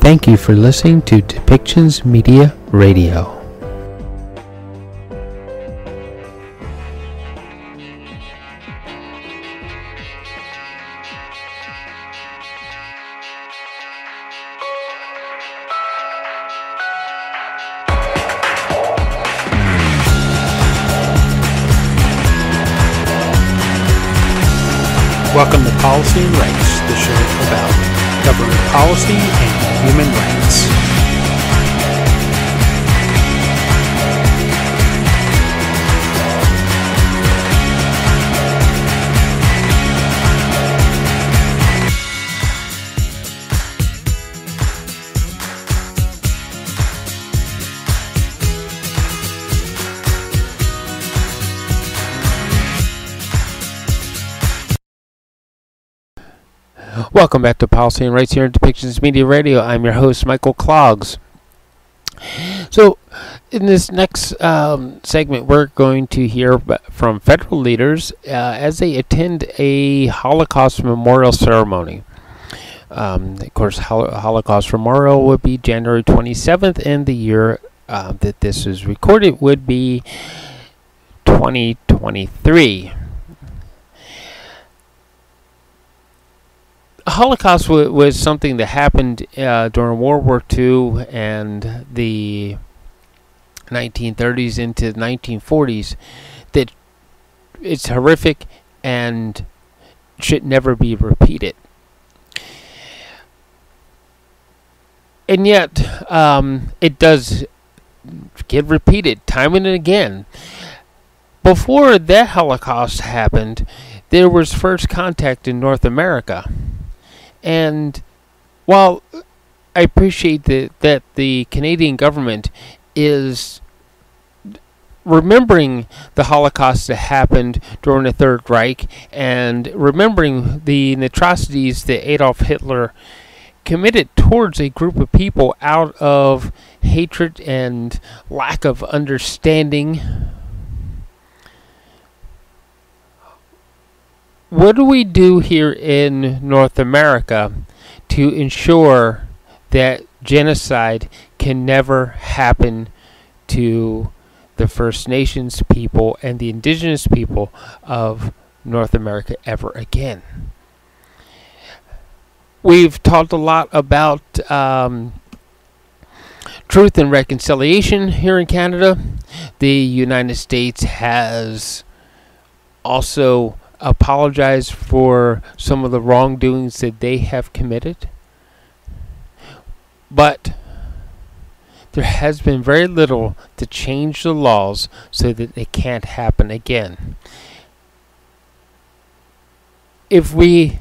Thank you for listening to Depictions Media Radio. Welcome to Policy and Rights, the show about government policy and human rights. Welcome back to Policy and Rights here in Depictions Media Radio. I'm your host, Michael Clogs. So, in this next segment, we're going to hear from federal leaders as they attend a Holocaust memorial ceremony. Of course, Holocaust memorial would be January 27th, and the year that this is recorded would be 2023. Holocaust was something that happened during World War II and the 1930s into the 1940s that it's horrific and should never be repeated. And yet, it does get repeated time and again. Before that Holocaust happened, there was first contact in North America. And while I appreciate that the Canadian government is remembering the Holocaust that happened during the Third Reich and remembering the atrocities that Adolf Hitler committed towards a group of people out of hatred and lack of understanding, what do we do here in North America to ensure that genocide can never happen to the First Nations people and the indigenous people of North America ever again? We've talked a lot about truth and reconciliation here in Canada. The United States has also apologize for some of the wrongdoings that they have committed. But there has been very little to change the laws so that it can't happen again. If we,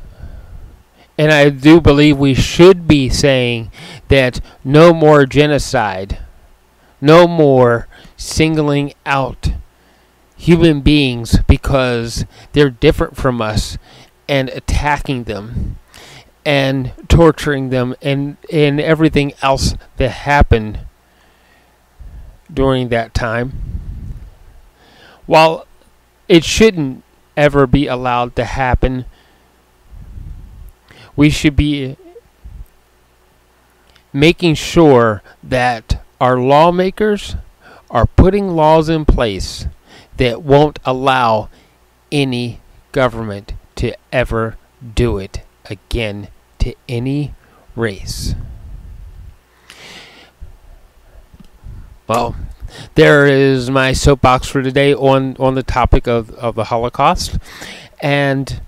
and I do believe we should be saying that no more genocide, no more singling out human beings because they're different from us and attacking them and torturing them and everything else that happened during that time. While it shouldn't ever be allowed to happen, we should be making sure that our lawmakers are putting laws in place that won't allow any government to ever do it again to any race. Well, there is my soapbox for today on the topic of the Holocaust. And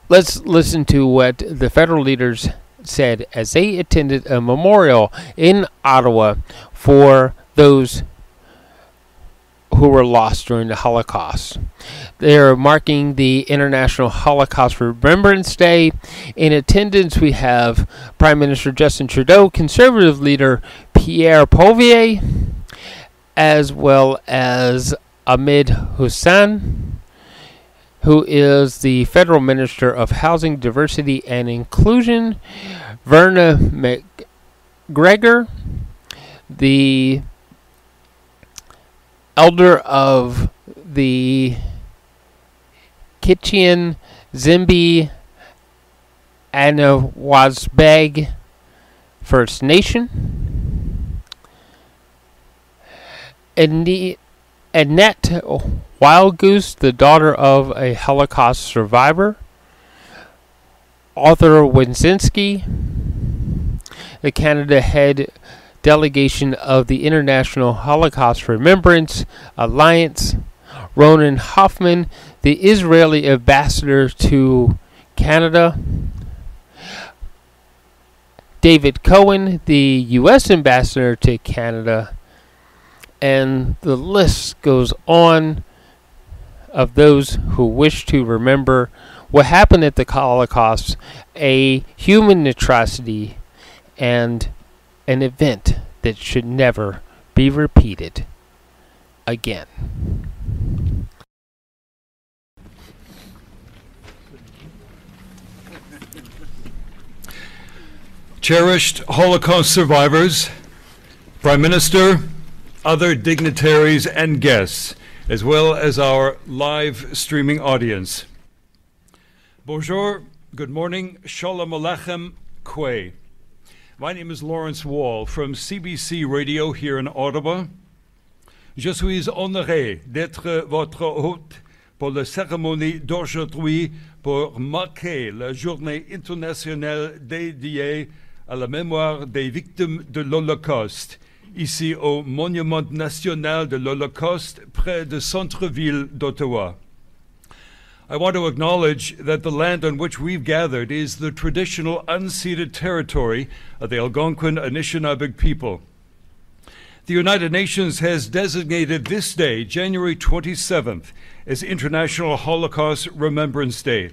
let's listen to what the federal leaders said as they attended a memorial in Ottawa for those who were lost during the Holocaust. They're marking the International Holocaust Remembrance Day. In attendance, we have Prime Minister Justin Trudeau, Conservative leader Pierre, as well as Ahmed Hussen, who is the Federal Minister of Housing, Diversity and Inclusion, Verna McGregor, the elder of the Kitigan, Zibi, Anishinabeg, First Nation. Annette Wildgoose, the daughter of a Holocaust survivor. Artur Wilczynski, the Canada head delegation of the International Holocaust Remembrance Alliance. Ronen Hoffman, the Israeli ambassador to Canada. David Cohen, the U.S. ambassador to Canada. And the list goes on of those who wish to remember what happened at the Holocaust, a human atrocity and an event that should never be repeated again. Cherished Holocaust survivors, Prime Minister, other dignitaries and guests, as well as our live streaming audience. Bonjour, good morning, Shalom Aleichem, Kwe. My name is Laurence Wall from CBC Radio here in Ottawa. Je suis honoré d'être votre hôte pour la cérémonie d'aujourd'hui pour marquer la journée internationale dédiée à la mémoire des victimes de l'Holocauste, ici au Monument national de l'Holocauste, près du centre-ville d'Ottawa. I want to acknowledge that the land on which we've gathered is the traditional unceded territory of the Algonquin Anishinabeg people. The United Nations has designated this day, January 27th, as International Holocaust Remembrance Day.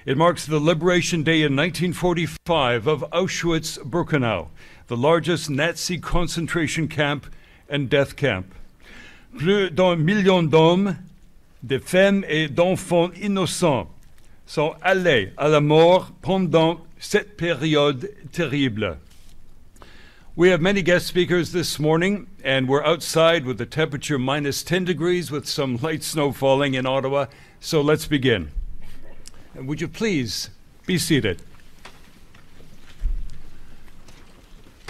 It marks the Liberation Day in 1945 of Auschwitz-Birkenau, the largest Nazi concentration camp and death camp. Plus d'un million d'hommes, de femmes et d'enfants innocents sont allés à la mort pendant cette période terrible. We have many guest speakers this morning, and we're outside with the temperature minus 10 degrees with some light snow falling in Ottawa, so let's begin. And would you please be seated?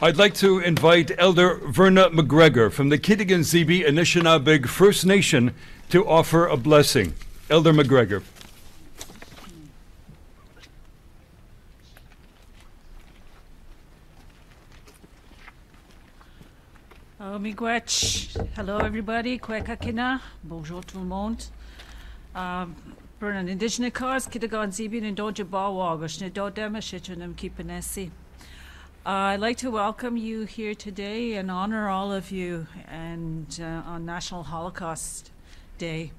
I'd like to invite Elder Verna McGregor from the Kitigan Zibi Anishinabeg First Nation to offer a blessing. Elder McGregor. Miigwech. Hello, everybody. Kwekakina. Bonjour tout le monde. For an indigenous cause, Kitigan Zibi and Doja Bawagosh, Nedodema Shitranam Kipanesi. I'd like to welcome you here today and honor all of you and on National Holocaust Day.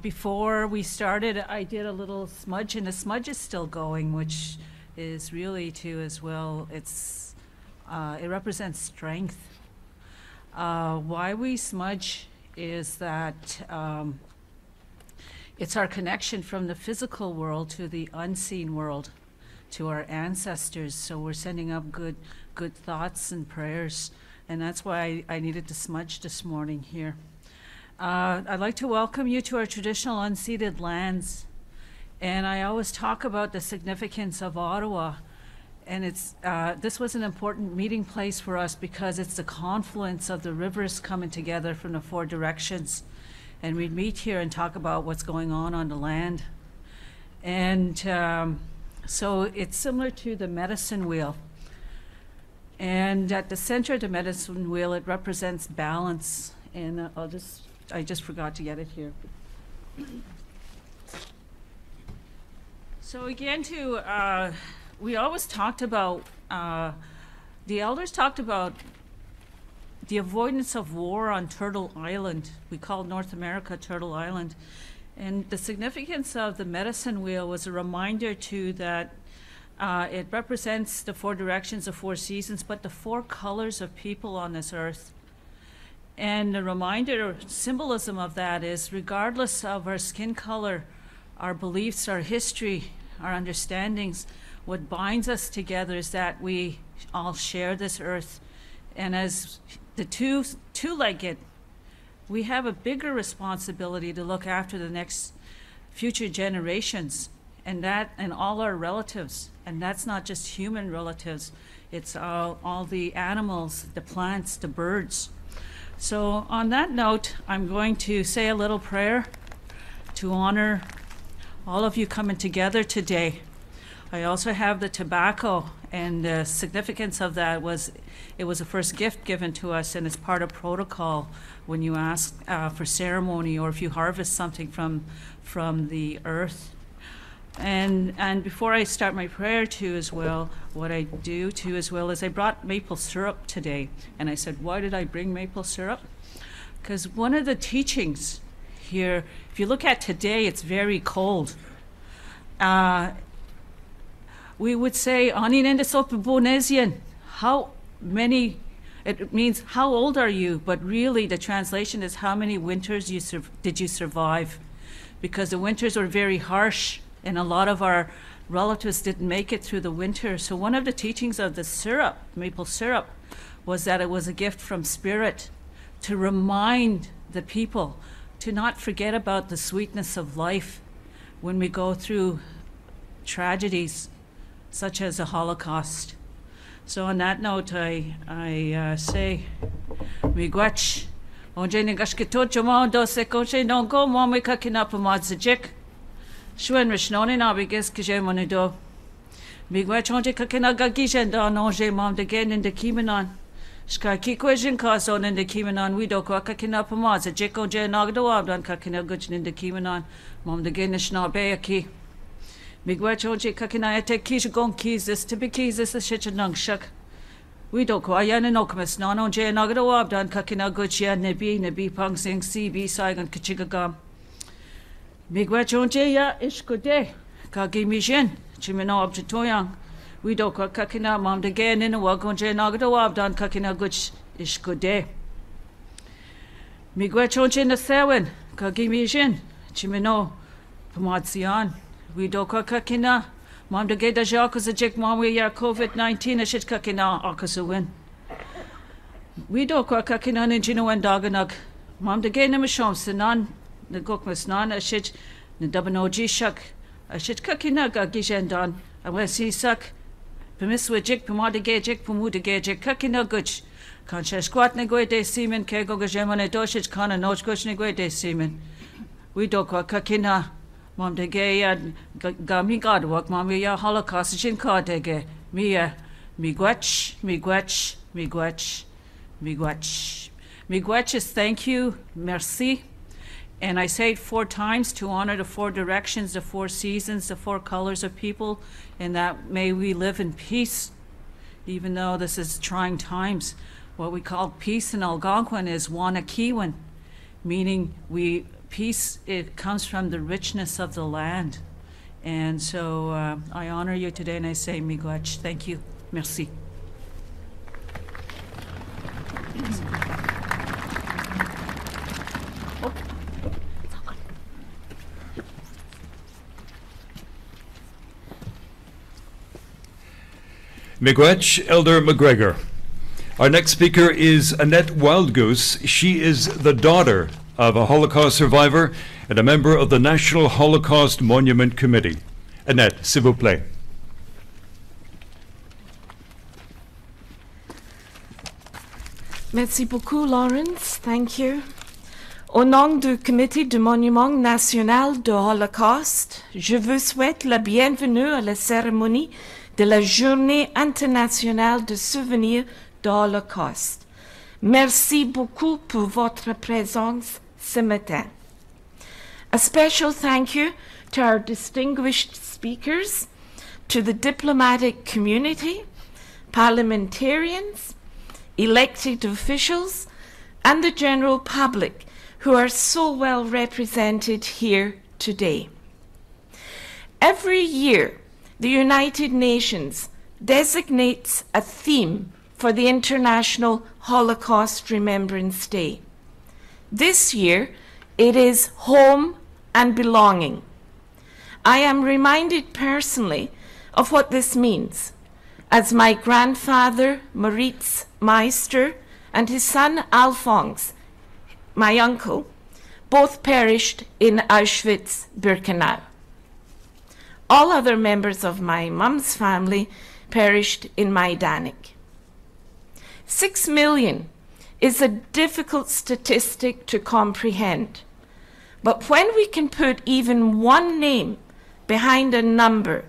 Before we started, I did a little smudge, and the smudge is still going, which is really too as well. It represents strength. Why we smudge is that it's our connection from the physical world to the unseen world, to our ancestors. So we're sending up good thoughts and prayers, and that's why I needed to smudge this morning here. I'd like to welcome you to our traditional unceded lands, and I always talk about the significance of Ottawa, and this was an important meeting place for us because it's the confluence of the rivers coming together from the four directions, and we'd meet here and talk about what's going on the land. And so it's similar to the medicine wheel. And at the center of the medicine wheel, it represents balance. And I just forgot to get it here. So again, we always talked about, the elders talked about the avoidance of war on Turtle Island. We called North America Turtle Island. And the significance of the medicine wheel was a reminder too that it represents the four directions, the four seasons, but the four colors of people on this earth. And the reminder or symbolism of that is regardless of our skin color, our beliefs, our history, our understandings, what binds us together is that we all share this earth. And as the two-legged, we have a bigger responsibility to look after the next future generations. and all our relatives. And that's not just human relatives. It's all the animals, the plants, the birds. So on that note, I'm going to say a little prayer to honor all of you coming together today. I also have the tobacco, and the significance of that was it was the first gift given to us, and it's part of protocol when you ask for ceremony or if you harvest something from the earth. And before I start my prayer too as well, what I do too as well is I brought maple syrup today. And I said, why did I bring maple syrup? Because one of the teachings here, if you look at today, it's very cold. We would say, how many, it means how old are you? But really the translation is how many winters did you survive? Because the winters were very harsh, and a lot of our relatives didn't make it through the winter. So one of the teachings of the syrup, maple syrup, was that it was a gift from Spirit to remind the people to not forget about the sweetness of life when we go through tragedies such as the Holocaust. So on that note, I say, Miigwech, onje nigashkito jamo dose koche no go mami kakina pamadzajik. Shwen rishnoni na bigis kije monido. Miigwech onje kakina gagishen da nonje mam de gen in the kimenon. Shka kikwejin kason in the kimenon wido kwa kakina pamadzajik onje nagdo abdan kakina gujin in the kimenon. Mam de gen ishna beaki. Miigwech onje kakina ete kish gon keys this to be keys this a shichanung shuk. We don't go ayan and okmas non on jay nagado abdan kakina guchia nebi pang sing CB saigon kachigagam. Miigwech onje ya ishkude kagi mishin chimino objetoyang. We don't go kakina mam de gen in a wagon jay nagado abdan kakina guch ishkude. Miigwech onje na sewin kagi mishin chimino pamadzian. We don't go kakina. Mam de geda jakas a jik mam we ya COVID-19 a shit kakina akas a win. We don't go kakina ninjino and daganag. Mam de gena mishom sinan the gokmas nan a shit the dabano jishak a shit kakina ga gishendan a wesi sak. Permiswa jik pamada ge jik pamuda ge jik kakina guch. Kan she squat negwe de semen ke go gajemane doshich kana noch guch negwe de semen. We don't go kakina. Mam de ge gami gadwak mam ya Holocaust shin ka de ge miigwech miigwech is thank you, merci, and I say it 4 times to honor the 4 directions, the 4 seasons, the 4 colors of people, and that may we live in peace, even though this is trying times. What we call peace in Algonquin is wanakiwan, meaning peace, it comes from the richness of the land. And so I honor you today and I say miigwech. Thank you. Merci. Miigwech, Elder McGregor. Our next speaker is Annette Wildgoose. She is the daughter of a Holocaust survivor and a member of the National Holocaust Monument Committee. Annette, s'il vous plaît. Merci beaucoup, Laurence. Thank you. Au nom du Comité du Monument National du Holocauste, je vous souhaite la bienvenue à la cérémonie de la Journée internationale de souvenir du Holocauste. Merci beaucoup pour votre présence ce matin. A special thank you to our distinguished speakers, to the diplomatic community, parliamentarians, elected officials, and the general public who are so well represented here today. Every year, the United Nations designates a theme for the International Holocaust Remembrance Day. This year, it is home and belonging. I am reminded personally of what this means, as my grandfather, Moritz Meister, and his son, Alphonse, my uncle, both perished in Auschwitz-Birkenau. all other members of my mum's family perished in Majdanek. 6 million is a difficult statistic to comprehend, but when we can put even one name behind a number,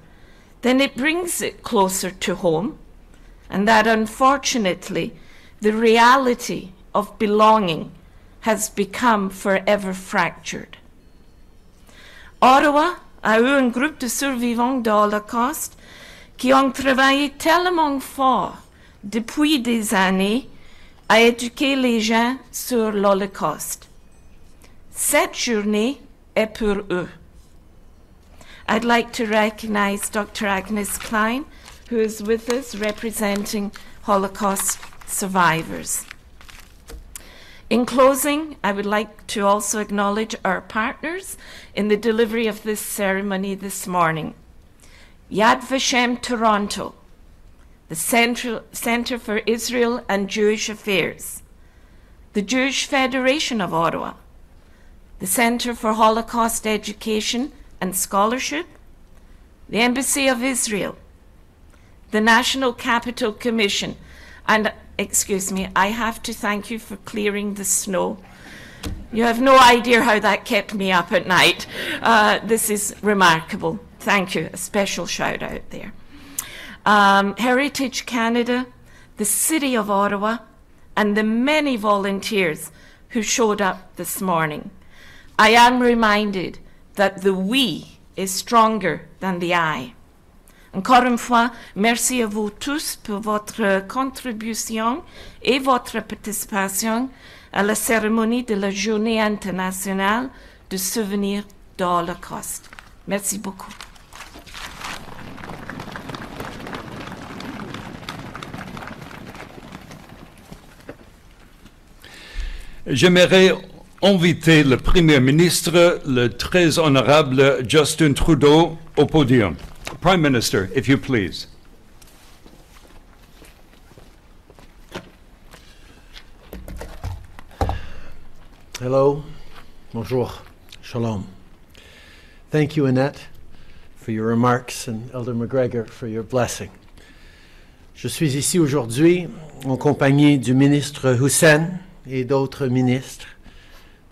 then it brings it closer to home, and that unfortunately the reality of belonging has become forever fractured. Ottawa a eu un groupe de survivants de l'Holocauste qui ont travaillé tellement fort depuis des années à éduquer les gens sur l'Holocauste. Cette journée est pour eux. I'd like to recognize Dr. Agnes Klein, who is with us representing Holocaust survivors. In closing, I would like to also acknowledge our partners in the delivery of this ceremony this morning. Yad Vashem Toronto, the Center for Israel and Jewish Affairs, the Jewish Federation of Ottawa, the Center for Holocaust Education and Scholarship, the Embassy of Israel, the National Capital Commission, and excuse me, I have to thank you for clearing the snow. You have no idea how that kept me up at night. This is remarkable. Thank you. A special shout out there. Heritage Canada, the City of Ottawa, and the many volunteers who showed up this morning. I am reminded that the we is stronger than the I. Encore une fois, merci à vous tous pour votre contribution et votre participation à la cérémonie de la Journée internationale de souvenir de l'Holocauste. Merci beaucoup. J'aimerais inviter le Premier ministre, le très honorable Justin Trudeau, au podium. Prime Minister, if you please. Hello, bonjour, shalom. Thank you, Annette, for your remarks, and Elder McGregor for your blessing. Je suis ici aujourd'hui en compagnie du ministre Hussen et d'autres ministres,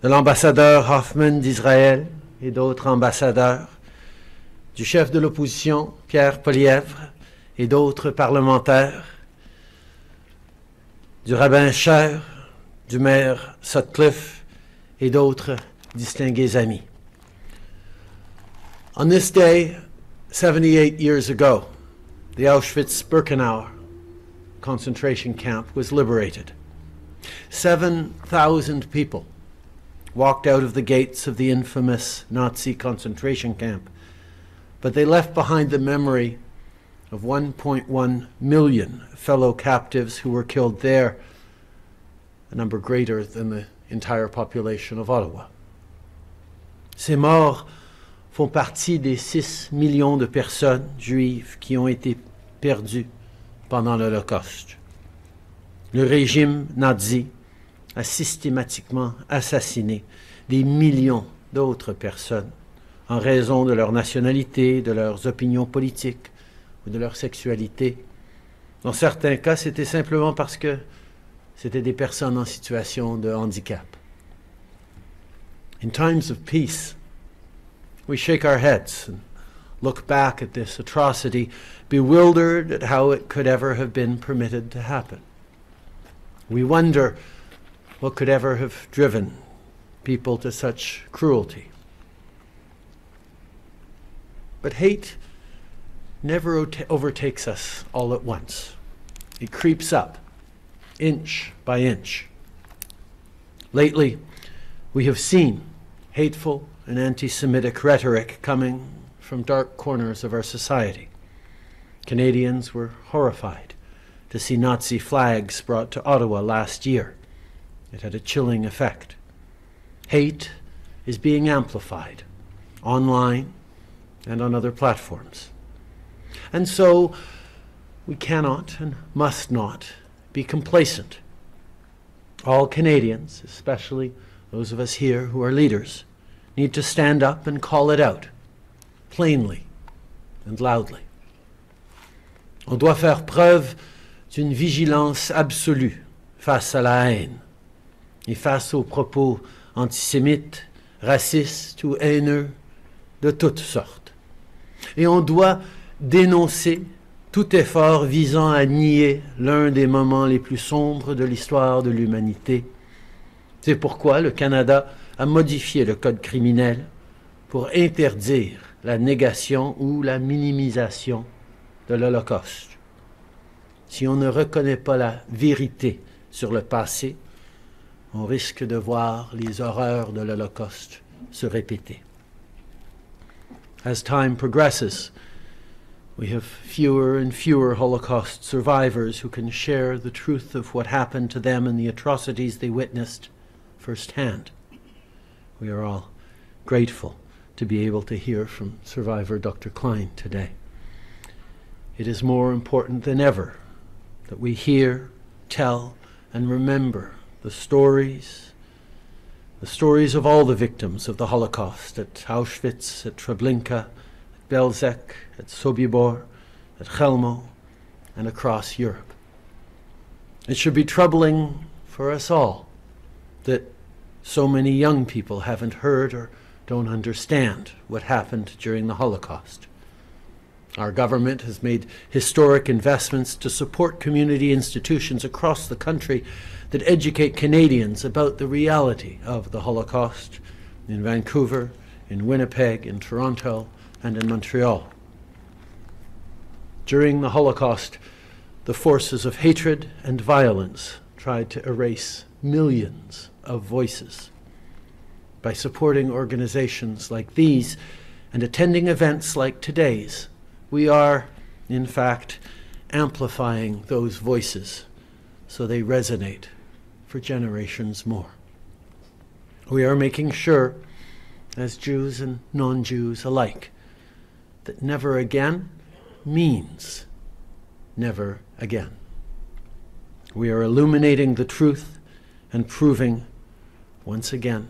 de l'ambassadeur Hoffman d'Israël et d'autres ambassadeurs, du chef de l'opposition, Pierre Poilievre, et d'autres parlementaires, du rabbin Scher, du maire Sutcliffe, et d'autres distingués amis. On this day, 78 years ago, the Auschwitz-Birkenau concentration camp was liberated. 7,000 people walked out of the gates of the infamous Nazi concentration camp, but they left behind the memory of 1.1 million fellow captives who were killed there, a number greater than the entire population of Ottawa. Ces morts font partie des 6 millions de personnes juives qui ont été perdues pendant l'Holocauste. Le régime nazi a systématiquement assassiné des millions d'autres personnes en raison de leur nationalité, de leurs opinions politiques ou de leur sexualité. Dans certains cas, c'était simplement parce que c'était des personnes en situation de handicap. In times of peace, we shake our heads and look back at this atrocity, bewildered at how it could ever have been permitted to happen. We wonder what could ever have driven people to such cruelty. But hate never overtakes us all at once. It creeps up, inch by inch. Lately, we have seen hateful and anti-Semitic rhetoric coming from dark corners of our society. Canadians were horrified to see Nazi flags brought to Ottawa last year. It had a chilling effect. Hate is being amplified online and on other platforms. And so we cannot and must not be complacent. All Canadians, especially those of us here who are leaders, need to stand up and call it out, plainly and loudly. On doit faire preuve d'une vigilance absolue face à la haine et face aux propos antisémites, racistes ou haineux de toutes sortes. Et on doit dénoncer tout effort visant à nier l'un des moments les plus sombres de l'histoire de l'humanité. C'est pourquoi le Canada a modifié le code criminel pour interdire la négation ou la minimisation de l'Holocauste. Si on ne reconnaît pas la vérité sur le passé, on risque de voir les horreurs de l'Holocauste se répéter. As time progresses, we have fewer and fewer Holocaust survivors who can share the truth of what happened to them and the atrocities they witnessed firsthand. We are all grateful to be able to hear from survivor Dr. Klein today. It is more important than ever that we hear, tell, and remember the stories of all the victims of the Holocaust at Auschwitz, at Treblinka, at Belzec, at Sobibor, at Chelmo, and across Europe. It should be troubling for us all that so many young people haven't heard or don't understand what happened during the Holocaust. Our government has made historic investments to support community institutions across the country that educate Canadians about the reality of the Holocaust in Vancouver, in Winnipeg, in Toronto, and in Montreal. During the Holocaust, the forces of hatred and violence tried to erase millions of voices. By supporting organizations like these and attending events like today's, we are, in fact, amplifying those voices so they resonate for generations more. We are making sure, as Jews and non-Jews alike, that never again means never again. We are illuminating the truth and proving, once again,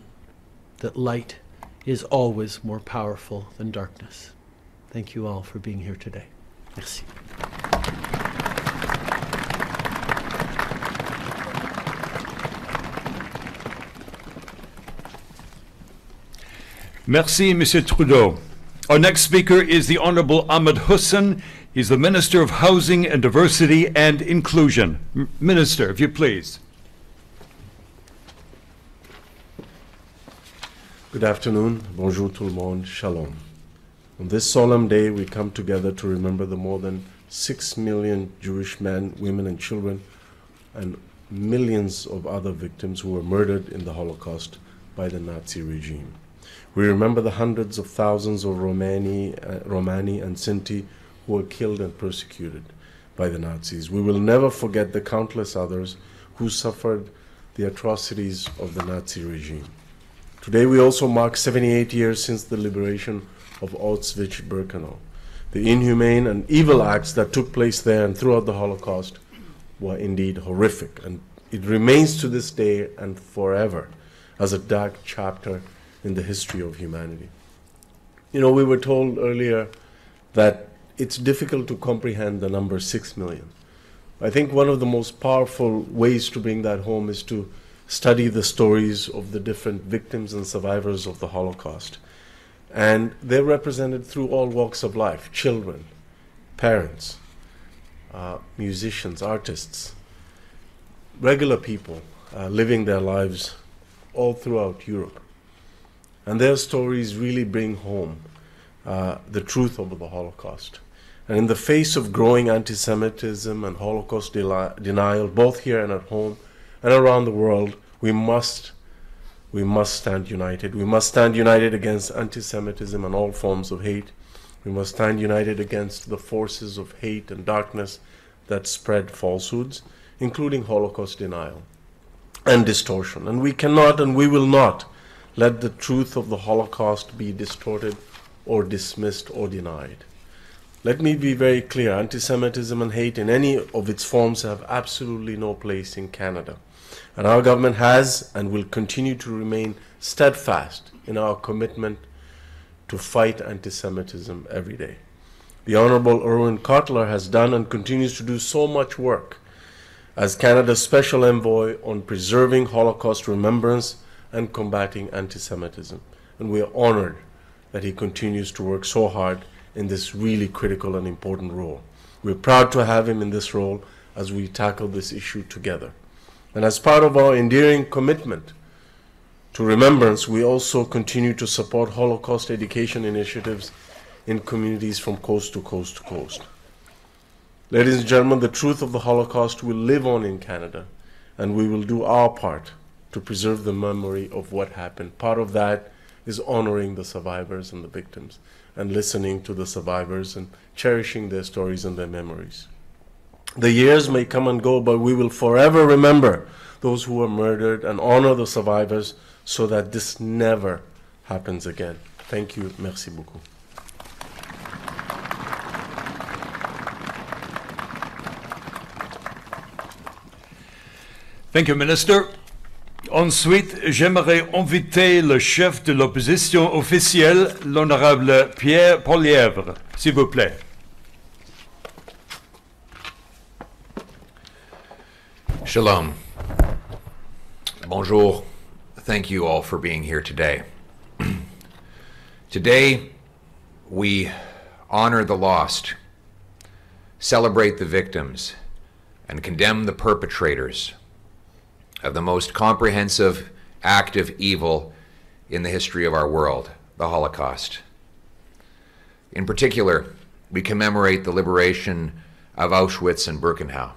that light is always more powerful than darkness. Thank you all for being here today. Merci. Merci, Monsieur Trudeau. Our next speaker is the Honorable Ahmed Hussen. He's the Minister of Housing and Diversity and Inclusion. Minister, if you please. Good afternoon. Bonjour tout le monde. Shalom. On this solemn day, we come together to remember the more than 6 million Jewish men, women, and children, and millions of other victims who were murdered in the Holocaust by the Nazi regime. We remember the hundreds of thousands of Romani and Sinti who were killed and persecuted by the Nazis. We will never forget the countless others who suffered the atrocities of the Nazi regime. Today we also mark 78 years since the liberation of Auschwitz-Birkenau. The inhumane and evil acts that took place there and throughout the Holocaust were indeed horrific, and it remains to this day and forever as a dark chapter in the history of humanity. You know, we were told earlier that it's difficult to comprehend the number 6 million. I think one of the most powerful ways to bring that home is to study the stories of the different victims and survivors of the Holocaust. And they're represented through all walks of life: children, parents, musicians, artists, regular people living their lives all throughout Europe. And their stories really bring home the truth of the Holocaust. And in the face of growing anti-Semitism and Holocaust denial, both here and at home and around the world, we must stand united. We must stand united against anti-Semitism and all forms of hate. We must stand united against the forces of hate and darkness that spread falsehoods, including Holocaust denial and distortion. And we cannot and we will not let the truth of the Holocaust be distorted or dismissed or denied. Let me be very clear: anti-Semitism and hate in any of its forms have absolutely no place in Canada. And our government has and will continue to remain steadfast in our commitment to fight anti-Semitism every day. The Honorable Artur Wilczynski has done and continues to do so much work as Canada's Special Envoy on preserving Holocaust remembrance and combating anti-Semitism. And we are honored that he continues to work so hard in this really critical and important role. We're proud to have him in this role as we tackle this issue together. And as part of our endearing commitment to remembrance, we also continue to support Holocaust education initiatives in communities from coast to coast to coast. Ladies and gentlemen, the truth of the Holocaust will live on in Canada, and we will do our part to preserve the memory of what happened. Part of that is honoring the survivors and the victims, and listening to the survivors and cherishing their stories and their memories. The years may come and go, but we will forever remember those who were murdered and honor the survivors so that this never happens again. Thank you. Merci beaucoup. Thank you, Minister. Ensuite, j'aimerais inviter le chef de l'opposition officielle, l'honorable Pierre Poilievre, s'il vous plaît. Shalom. Bonjour. Thank you all for being here today. Today, we honor the lost, celebrate the victims, and condemn the perpetrators of the most comprehensive act of evil in the history of our world, the Holocaust. In particular, we commemorate the liberation of Auschwitz and Birkenau.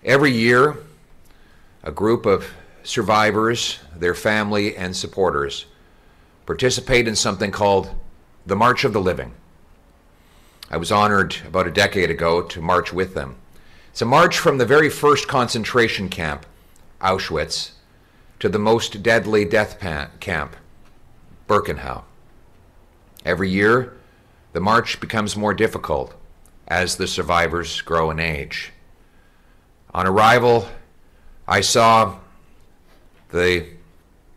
Every year, a group of survivors, their family, and supporters participate in something called the March of the Living. I was honored about a decade ago to march with them. It's a march from the very first concentration camp, Auschwitz, to the most deadly death camp, Birkenau. Every year, the march becomes more difficult as the survivors grow in age. On arrival, I saw the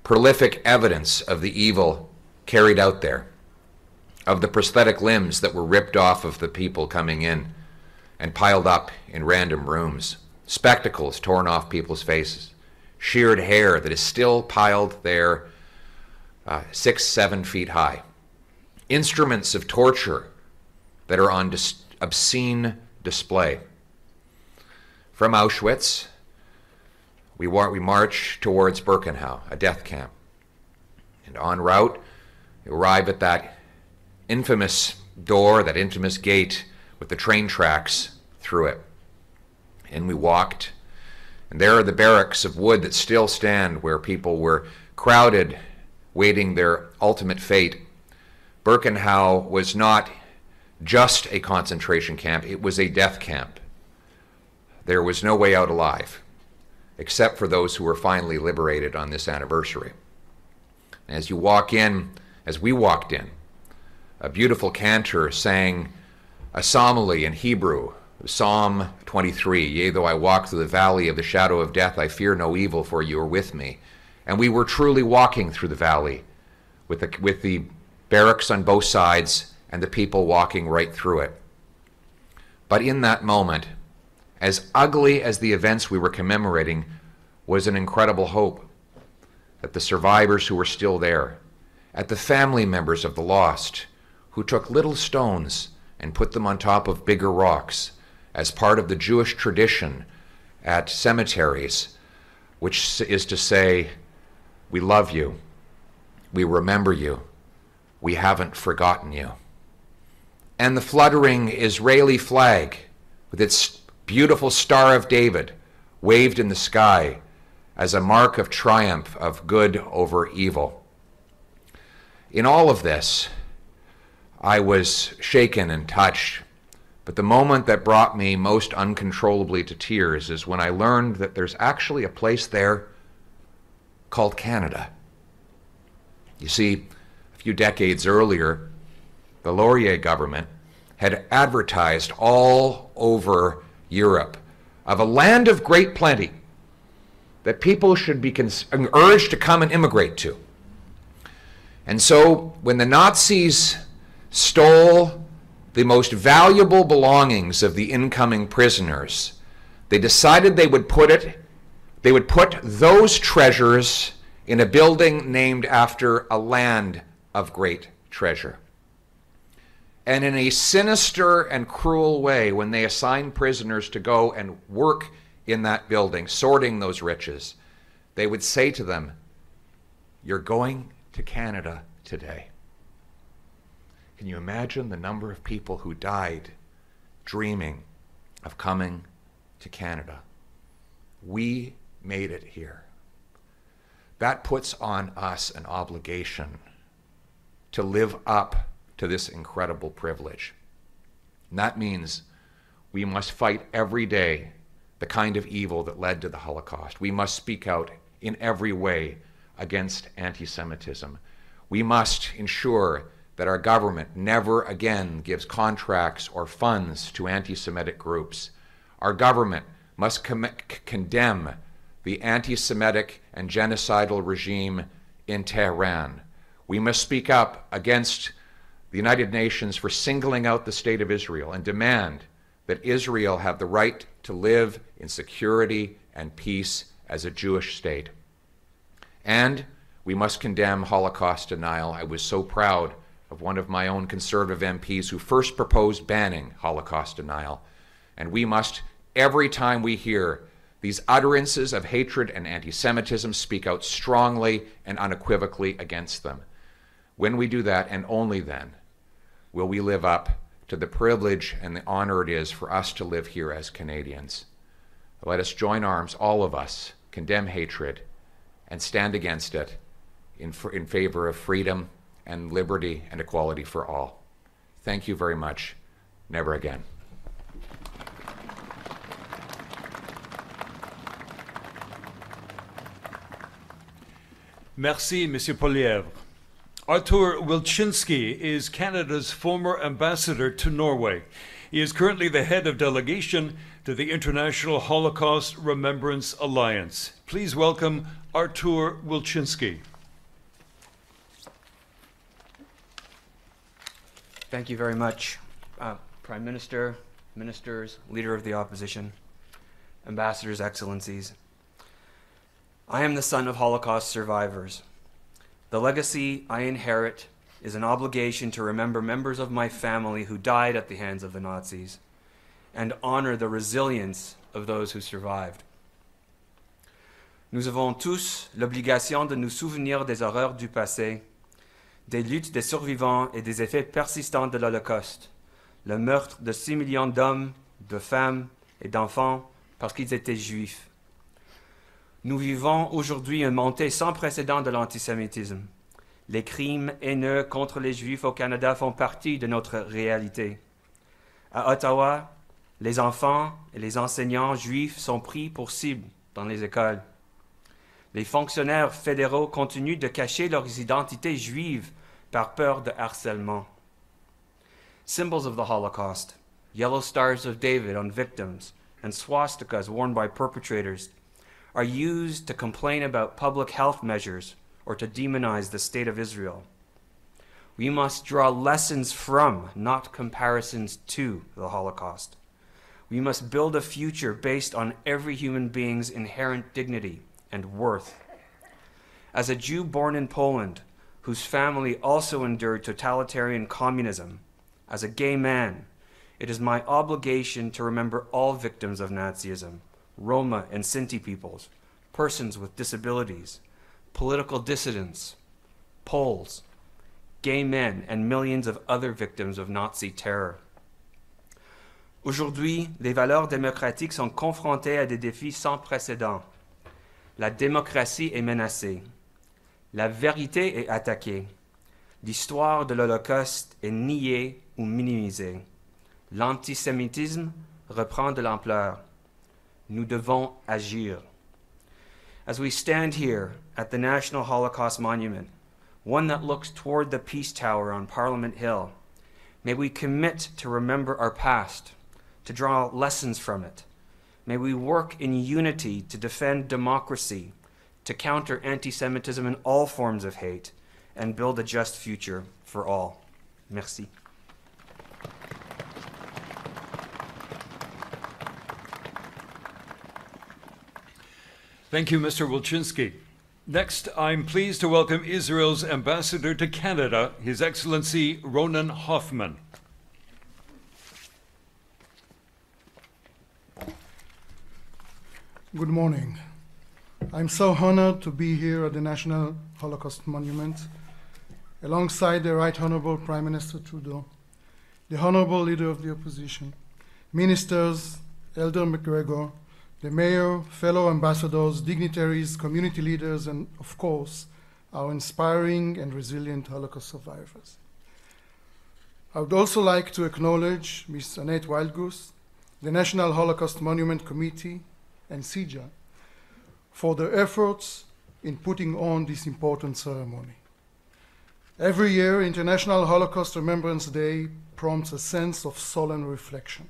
prolific evidence of the evil carried out there, of the prosthetic limbs that were ripped off of the people coming in and piled up in random rooms, spectacles torn off people's faces, sheared hair that is still piled there 6-7 feet high, instruments of torture that are on obscene display. From Auschwitz, we march towards Birkenau, a death camp. And en route, we arrive at that infamous door, that infamous gate with the train tracks through it. And we walked, and there are the barracks of wood that still stand where people were crowded, waiting their ultimate fate. Birkenau was not just a concentration camp, it was a death camp. There was no way out alive, except for those who were finally liberated on this anniversary. As you walk in, as we walked in, a beautiful cantor sang a psalmody in Hebrew, Psalm 23, "Yea, though I walk through the valley of the shadow of death, I fear no evil, for you are with me." And we were truly walking through the valley with the barracks on both sides and the people walking right through it. But in that moment, as ugly as the events we were commemorating, was an incredible hope that the survivors who were still there, at the family members of the lost, who took little stones and put them on top of bigger rocks as part of the Jewish tradition at cemeteries, which is to say, we love you, we remember you, we haven't forgotten you. And the fluttering Israeli flag with its beautiful Star of David waved in the sky as a mark of triumph of good over evil. In all of this, I was shaken and touched, but the moment that brought me most uncontrollably to tears is when I learned that there's actually a place there called Canada. You see, a few decades earlier, the Laurier government had advertised all over Europe of a land of great plenty that people should be urged to come and immigrate to. And so when the Nazis stole the most valuable belongings of the incoming prisoners, they decided they would put those treasures in a building named after a land of great treasure. And in a sinister and cruel way, when they assigned prisoners to go and work in that building, sorting those riches, they would say to them, "You're going to Canada today." Can you imagine the number of people who died dreaming of coming to Canada? We made it here. That puts on us an obligation to live up to this incredible privilege. And that means we must fight every day the kind of evil that led to the Holocaust. We must speak out in every way against anti-Semitism. We must ensure that our government never again gives contracts or funds to anti-Semitic groups. Our government must condemn the anti-Semitic and genocidal regime in Tehran. We must speak up against the United Nations for singling out the state of Israel and demand that Israel have the right to live in security and peace as a Jewish state. And we must condemn Holocaust denial. I was so proud of one of my own conservative MPs who first proposed banning Holocaust denial. And we must, every time we hear these utterances of hatred and anti-Semitism, speak out strongly and unequivocally against them. When we do that, and only then, will we live up to the privilege and the honor it is for us to live here as Canadians. Let us join arms, all of us, condemn hatred, and stand against it in favor of freedom and liberty and equality for all. Thank you very much. Never again. Merci, Monsieur Poilievre. Artur Wilczynski is Canada's former ambassador to Norway. He is currently the head of delegation to the International Holocaust Remembrance Alliance. Please welcome Artur Wilczynski. Thank you very much, Prime Minister, Ministers, Leader of the Opposition, Ambassadors, Excellencies. I am the son of Holocaust survivors. The legacy I inherit is an obligation to remember members of my family who died at the hands of the Nazis and honor the resilience of those who survived. Nous avons tous l'obligation de nous souvenir des horreurs du passé, des luttes des survivants et des effets persistants de l'Holocauste, le meurtre de 6 millions d'hommes, de femmes et d'enfants parce qu'ils étaient juifs. Nous vivons aujourd'hui une montée sans précédent de l'antisémitisme. Les crimes haineux contre les Juifs au Canada font partie de notre réalité. À Ottawa, les enfants et les enseignants juifs sont pris pour cible dans les écoles. Les fonctionnaires fédéraux continuent de cacher leurs identités juives par peur de harcèlement. Symbols of the Holocaust, yellow stars of David on victims, and swastikas worn by perpetrators are used to complain about public health measures or to demonize the state of Israel. We must draw lessons from, not comparisons to, the Holocaust. We must build a future based on every human being's inherent dignity and worth. As a Jew born in Poland, whose family also endured totalitarian communism, as a gay man, it is my obligation to remember all victims of Nazism, Roma and Sinti peoples, persons with disabilities, political dissidents, Poles, gay men, and millions of other victims of Nazi terror. Aujourd'hui, les valeurs démocratiques sont confrontées à des défis sans précédent. La démocratie est menacée. La vérité est attaquée. L'histoire de l'Holocauste est niée ou minimisée. L'antisémitisme reprend de l'ampleur. Nous devons agir. As we stand here at the National Holocaust Monument, one that looks toward the Peace Tower on Parliament Hill, may we commit to remember our past, to draw lessons from it. May we work in unity to defend democracy, to counter anti-Semitism and all forms of hate, and build a just future for all. Merci. Thank you, Mr. Wilczynski. Next, I'm pleased to welcome Israel's ambassador to Canada, His Excellency Ronen Hoffman. Good morning. I'm so honored to be here at the National Holocaust Monument alongside the Right Honorable Prime Minister Trudeau, the Honorable Leader of the Opposition, ministers, Elder McGregor, the Mayor, fellow ambassadors, dignitaries, community leaders, and of course, our inspiring and resilient Holocaust survivors. I would also like to acknowledge Ms. Annette Wildgoose, the National Holocaust Monument Committee, and CIJA for their efforts in putting on this important ceremony. Every year, International Holocaust Remembrance Day prompts a sense of solemn reflection.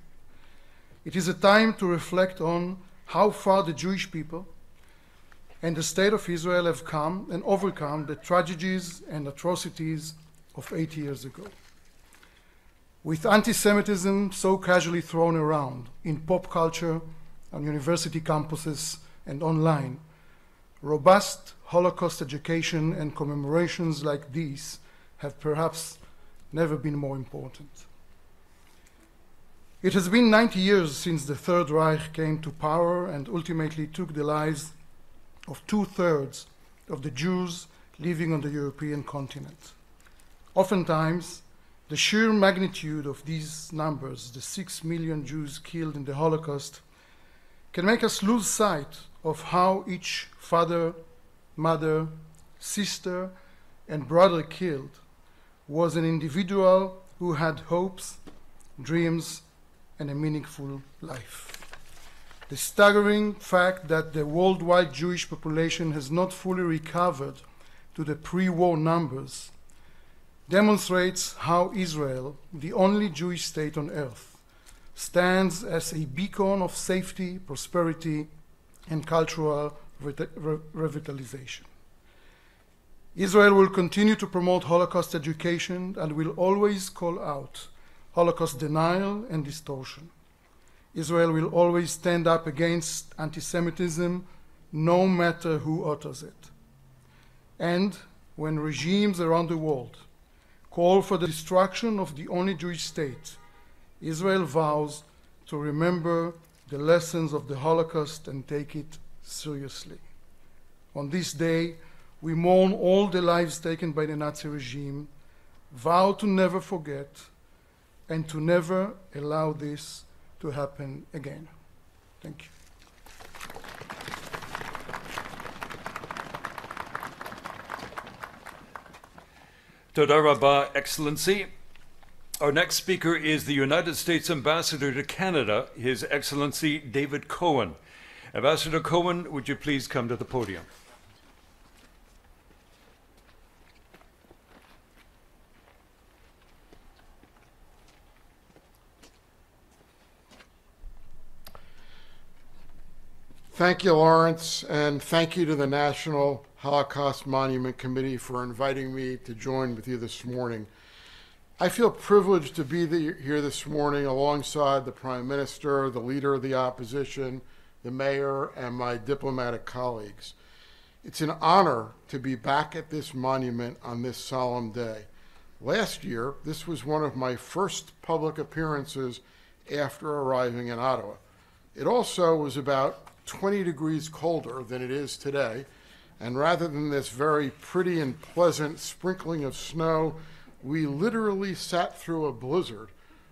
It is a time to reflect on how far the Jewish people and the State of Israel have come and overcome the tragedies and atrocities of 80 years ago. With anti-Semitism so casually thrown around in pop culture, on university campuses, and online, robust Holocaust education and commemorations like these have perhaps never been more important. It has been 90 years since the Third Reich came to power and ultimately took the lives of 2/3 of the Jews living on the European continent. Oftentimes, the sheer magnitude of these numbers, the 6 million Jews killed in the Holocaust, can make us lose sight of how each father, mother, sister, and brother killed was an individual who had hopes, dreams, and a meaningful life. The staggering fact that the worldwide Jewish population has not fully recovered to the pre-war numbers demonstrates how Israel, the only Jewish state on earth, stands as a beacon of safety, prosperity, and cultural revitalization. Israel will continue to promote Holocaust education and will always call out Holocaust denial and distortion. Israel will always stand up against anti-Semitism, no matter who utters it. And when regimes around the world call for the destruction of the only Jewish state, Israel vows to remember the lessons of the Holocaust and take it seriously. On this day, we mourn all the lives taken by the Nazi regime, vow to never forget, and to never allow this to happen again. Thank you. Toda Rabba, Excellency. Our next speaker is the United States Ambassador to Canada, His Excellency David Cohen. Ambassador Cohen, would you please come to the podium? Thank you, Laurence, and thank you to the National Holocaust Monument Committee for inviting me to join with you this morning. I feel privileged to be here this morning alongside the Prime Minister, the Leader of the Opposition, the Mayor, and my diplomatic colleagues. It's an honor to be back at this monument on this solemn day. Last year, this was one of my first public appearances after arriving in Ottawa. It also was about 20 degrees colder than it is today, and rather than this very pretty and pleasant sprinkling of snow, we literally sat through a blizzard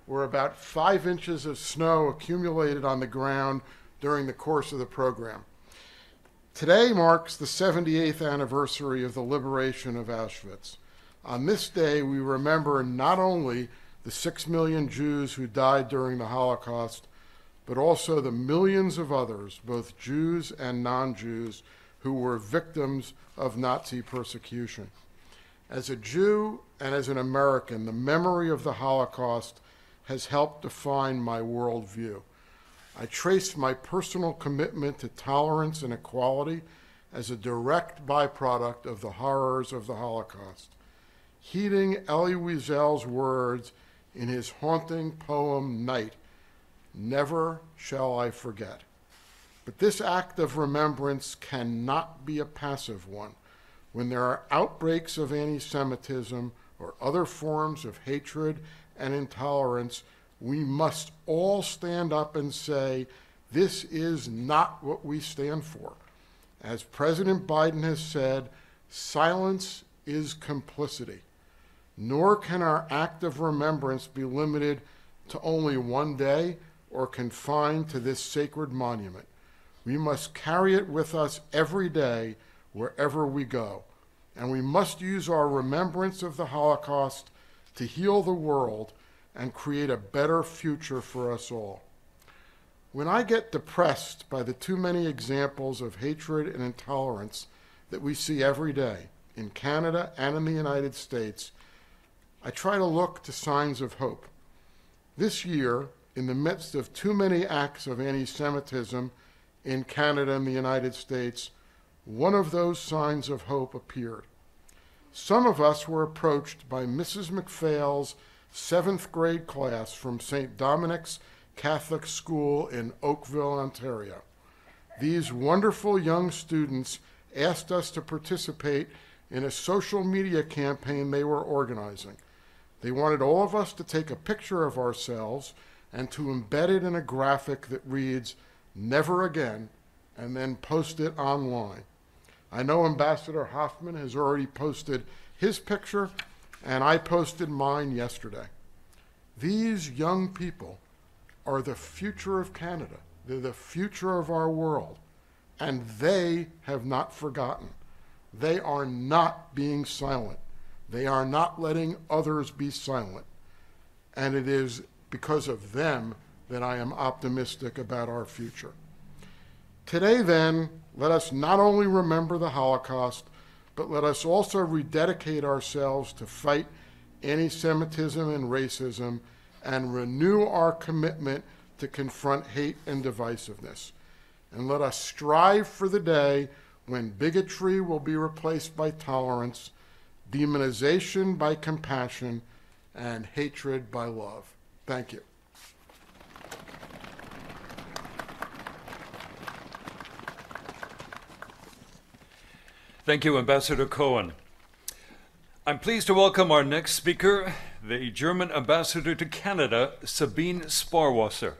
where about 5 inches of snow accumulated on the ground during the course of the program. Today marks the 78th anniversary of the liberation of Auschwitz. On this day, we remember not only the 6 million Jews who died during the Holocaust, but also the millions of others, both Jews and non-Jews, who were victims of Nazi persecution. As a Jew and as an American, the memory of the Holocaust has helped define my worldview. I trace my personal commitment to tolerance and equality as a direct byproduct of the horrors of the Holocaust. Heeding Elie Wiesel's words in his haunting poem, Night, "Never shall I forget." But this act of remembrance cannot be a passive one. When there are outbreaks of anti-Semitism or other forms of hatred and intolerance, we must all stand up and say, this is not what we stand for. As President Biden has said, silence is complicity. Nor can our act of remembrance be limited to only one day or confined to this sacred monument. We must carry it with us every day wherever we go. And we must use our remembrance of the Holocaust to heal the world and create a better future for us all. When I get depressed by the too many examples of hatred and intolerance that we see every day in Canada and in the United States, I try to look to signs of hope. This year, in the midst of too many acts of anti-Semitism in Canada and the United States, one of those signs of hope appeared. Some of us were approached by Mrs. McPhail's 7th grade class from St. Dominic's Catholic School in Oakville, Ontario. These wonderful young students asked us to participate in a social media campaign they were organizing. They wanted all of us to take a picture of ourselves and to embed it in a graphic that reads, "Never again," and then post it online. I know Ambassador Hoffman has already posted his picture, and I posted mine yesterday. These young people are the future of Canada. They're the future of our world, and they have not forgotten. They are not being silent. They are not letting others be silent. And it is because of them that I am optimistic about our future. Today, then, let us not only remember the Holocaust, but let us also rededicate ourselves to fight anti-Semitism and racism and renew our commitment to confront hate and divisiveness. And let us strive for the day when bigotry will be replaced by tolerance, demonization by compassion, and hatred by love. Thank you. Thank you, Ambassador Cohen. I'm pleased to welcome our next speaker, the German ambassador to Canada, Sabine Sparwasser.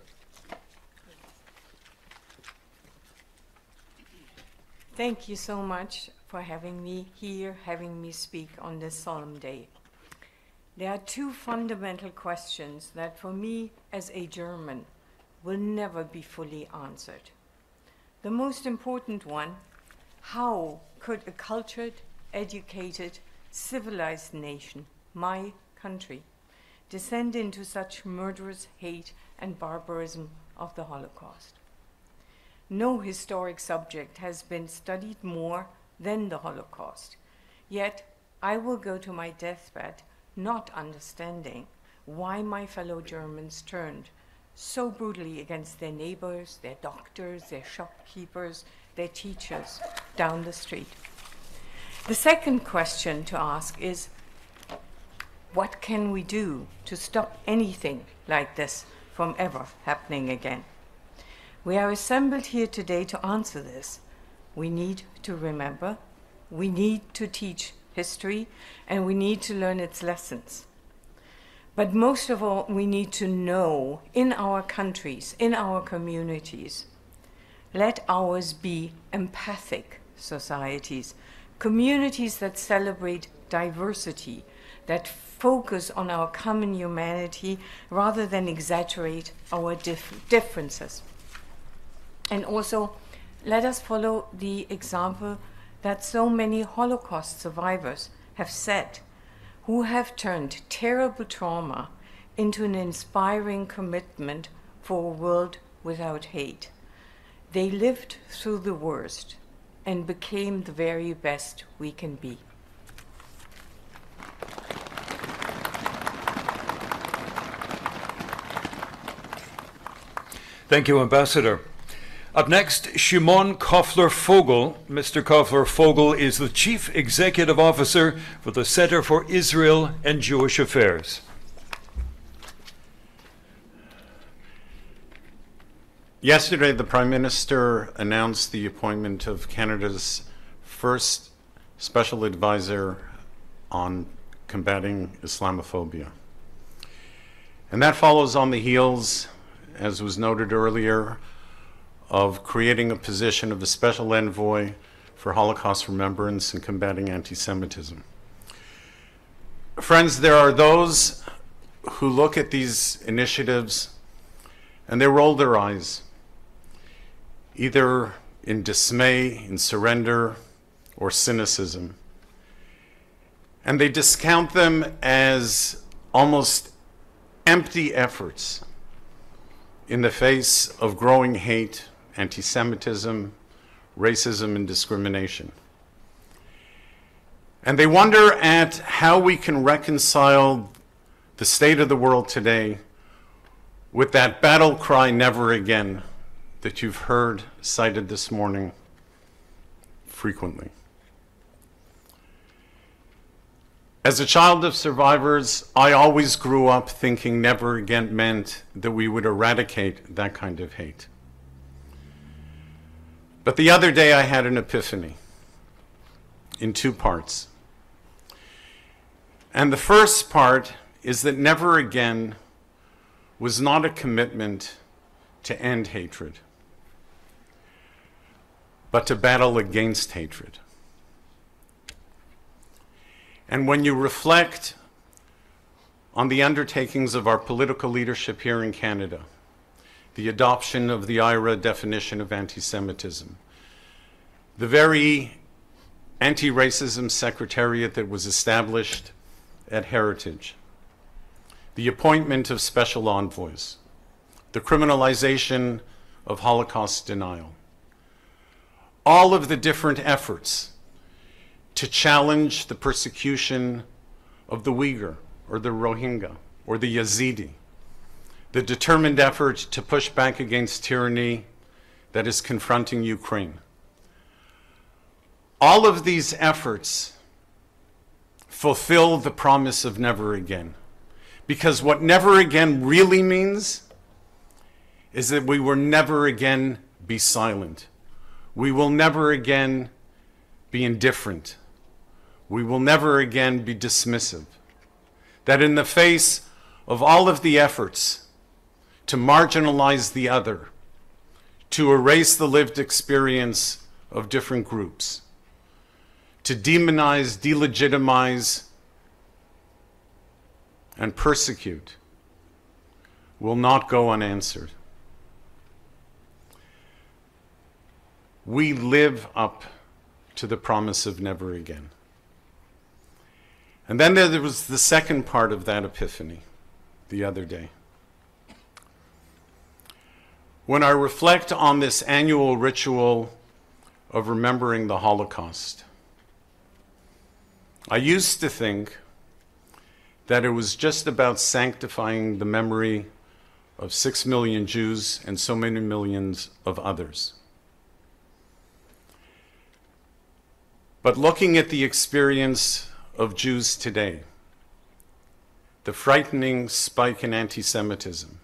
Thank you so much for having me here, having me speak on this solemn day. There are two fundamental questions that for me as a German will never be fully answered. The most important one, how could a cultured, educated, civilized nation, my country, descend into such murderous hate and barbarism of the Holocaust? No historic subject has been studied more than the Holocaust. Yet I will go to my deathbed not understanding why my fellow Germans turned so brutally against their neighbors, their doctors, their shopkeepers, their teachers down the street. The second question to ask is, what can we do to stop anything like this from ever happening again? We are assembled here today to answer this. We need to remember, we need to teach history, and we need to learn its lessons. But most of all, we need to know in our countries, in our communities, let ours be empathic societies, communities that celebrate diversity, that focus on our common humanity rather than exaggerate our differences. And also, let us follow the example that so many Holocaust survivors have set, who have turned terrible trauma into an inspiring commitment for a world without hate. They lived through the worst and became the very best we can be. Thank you, Ambassador. Up next, Shimon Koffler Fogel. Mr. Koffler Fogel is the Chief Executive Officer for the Center for Israel and Jewish Affairs. Yesterday, the Prime Minister announced the appointment of Canada's first special advisor on combating Islamophobia. And that follows on the heels, as was noted earlier, of creating a position of a special envoy for Holocaust remembrance and combating anti-Semitism. Friends, there are those who look at these initiatives and they roll their eyes, either in dismay, in surrender, or cynicism. And they discount them as almost empty efforts in the face of growing hate, anti-Semitism, racism, and discrimination. And they wonder at how we can reconcile the state of the world today with that battle cry, never again, that you've heard cited this morning frequently. As a child of survivors, I always grew up thinking never again meant that we would eradicate that kind of hate. But the other day I had an epiphany in two parts. And the first part is that never again was not a commitment to end hatred, but to battle against hatred. And when you reflect on the undertakings of our political leadership here in Canada, the adoption of the IRA definition of anti-Semitism, the very anti-racism secretariat that was established at Heritage, the appointment of special envoys, the criminalization of Holocaust denial, all of the different efforts to challenge the persecution of the Uyghur or the Rohingya or the Yazidi, the determined effort to push back against tyranny that is confronting Ukraine. All of these efforts fulfill the promise of never again. Because what never again really means is that we will never again be silent. We will never again be indifferent. We will never again be dismissive. That in the face of all of the efforts to marginalize the other, to erase the lived experience of different groups, to demonize, delegitimize, and persecute, will not go unanswered. We live up to the promise of never again. And then there was the second part of that epiphany the other day. When I reflect on this annual ritual of remembering the Holocaust, I used to think that it was just about sanctifying the memory of 6 million Jews and so many millions of others. But looking at the experience of Jews today, the frightening spike in anti-Semitism,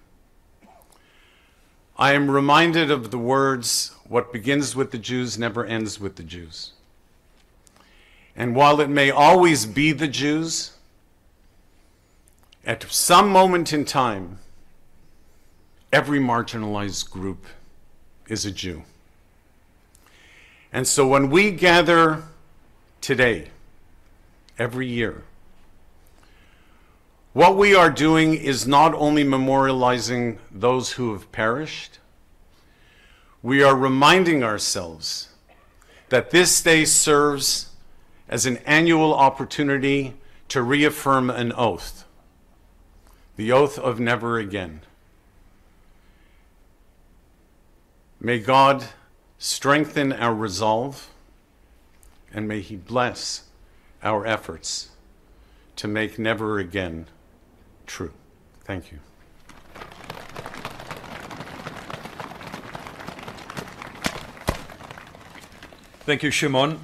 I am reminded of the words, "What begins with the Jews never ends with the Jews." And while it may always be the Jews, at some moment in time, every marginalized group is a Jew. And so when we gather today, every year, what we are doing is not only memorializing those who have perished, we are reminding ourselves that this day serves as an annual opportunity to reaffirm an oath, the oath of never again. May God strengthen our resolve, and may He bless our efforts to make never again true. Thank you. Thank you, Shimon.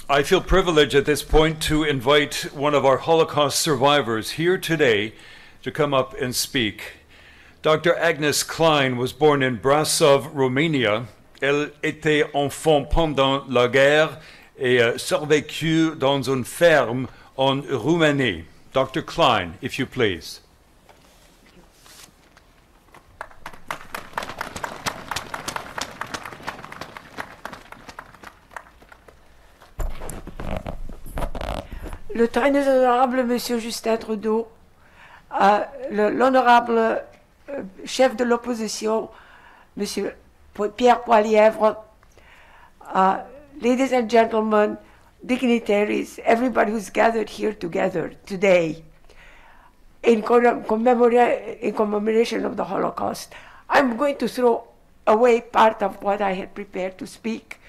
I feel privileged at this point to invite one of our Holocaust survivors here today to come up and speak. Dr. Agnes Klein was born in Brasov, Romania. Elle était enfant pendant la guerre et survécut dans une ferme en Roumanie. Dr. Klein, if you please. Le très honorable Monsieur Justin Trudeau, l'honorable chef de l'opposition, Monsieur Pierre Poilievre, ladies and gentlemen, dignitaries, everybody who's gathered here together today in commemoration of the Holocaust. I'm going to throw away part of what I had prepared to speak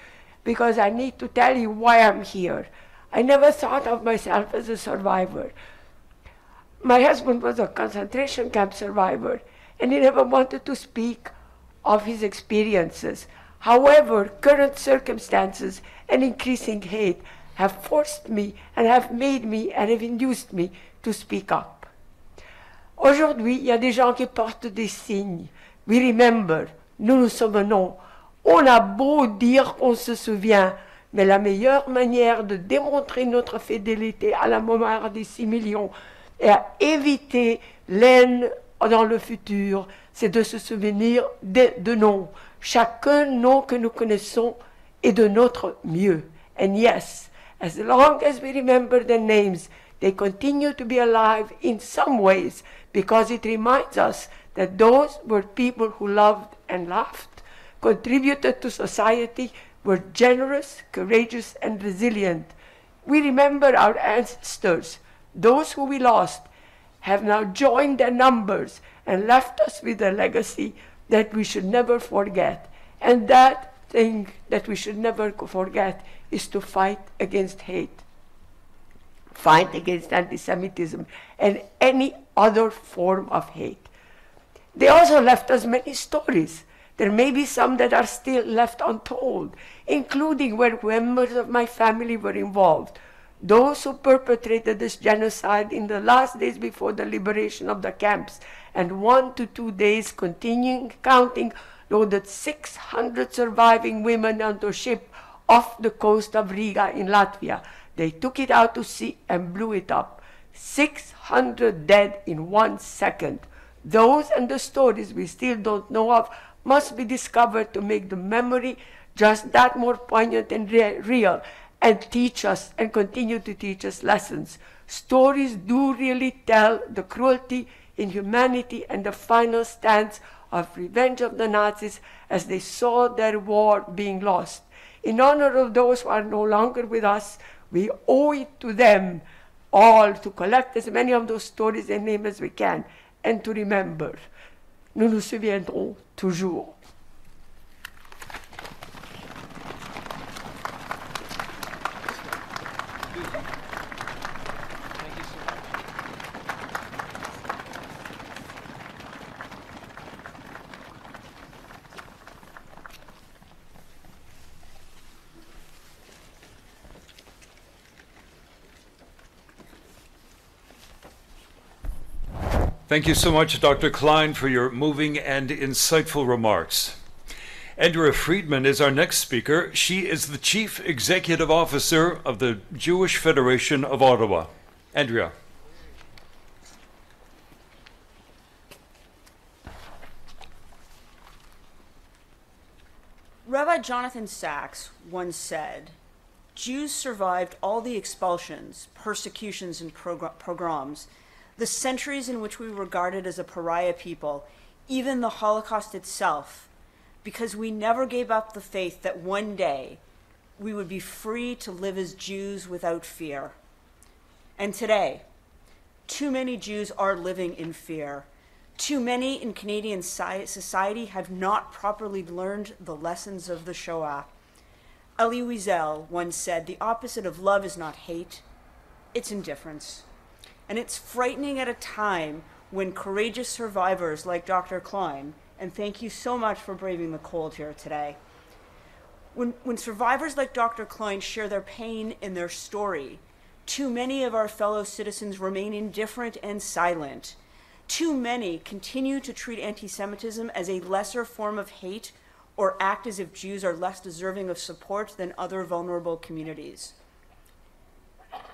because I need to tell you why I'm here. I never thought of myself as a survivor. My husband was a concentration camp survivor, and he never wanted to speak of his experiences. However, current circumstances and increasing hate have forced me and have made me and have induced me to speak up. Aujourd'hui, il y a des gens qui portent des signes. We remember, nous nous souvenons. On a beau dire qu'on se souvient, mais la meilleure manière de démontrer notre fidélité à la mémoire des 6 millions et à éviter l'haine dans le futur, c'est de se souvenir de noms. Chacun nom que nous connaissons est de notre mieux. And yes, as long as we remember their names, they continue to be alive in some ways because it reminds us that those were people who loved and laughed, contributed to society, were generous, courageous, and resilient. We remember our ancestors. Those who we lost have now joined their numbers and left us with a legacy that we should never forget. And that thing that we should never forget is to fight against hate, fight against anti-Semitism, and any other form of hate. They also left us many stories. There may be some that are still left untold, including where members of my family were involved. Those who perpetrated this genocide in the last days before the liberation of the camps, and 1 to 2 days continuing, counting, loaded 600 surviving women onto a ship off the coast of Riga in Latvia. They took it out to sea and blew it up. 600 dead in 1 second. Those and the stories we still don't know of must be discovered to make the memory just that more poignant and real, and teach us and continue to teach us lessons. Stories do really tell the cruelty, inhumanity, and the final stance of revenge of the Nazis as they saw their war being lost. In honor of those who are no longer with us, we owe it to them all to collect as many of those stories and names as we can, and to remember. Nous nous souviendrons toujours. Thank you so much, Dr. Klein, for your moving and insightful remarks. Andrea Freedman is our next speaker. She is the Chief Executive Officer of the Jewish Federation of Ottawa. Andrea. Rabbi Jonathan Sacks once said, Jews survived all the expulsions, persecutions, and pogroms, the centuries in which we were regarded as a pariah people, even the Holocaust itself, because we never gave up the faith that one day we would be free to live as Jews without fear. And today, too many Jews are living in fear. Too many in Canadian society have not properly learned the lessons of the Shoah. Elie Wiesel once said, the opposite of love is not hate, it's indifference. And it's frightening at a time when courageous survivors like Dr. Klein, and thank you so much for braving the cold here today, when survivors like Dr. Klein share their pain in their story, too many of our fellow citizens remain indifferent and silent. Too many continue to treat anti-Semitism as a lesser form of hate or act as if Jews are less deserving of support than other vulnerable communities.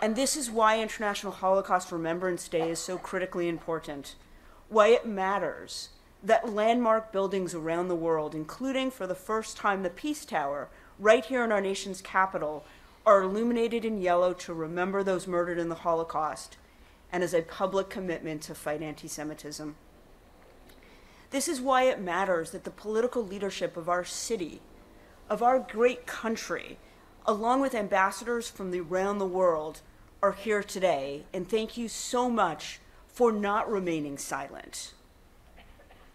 And this is why International Holocaust Remembrance Day is so critically important, why it matters that landmark buildings around the world, including for the first time the Peace Tower, right here in our nation's capital, are illuminated in yellow to remember those murdered in the Holocaust and as a public commitment to fight anti-Semitism. This is why it matters that the political leadership of our city, of our great country, along with ambassadors from around the world, are here today, and thank you so much for not remaining silent.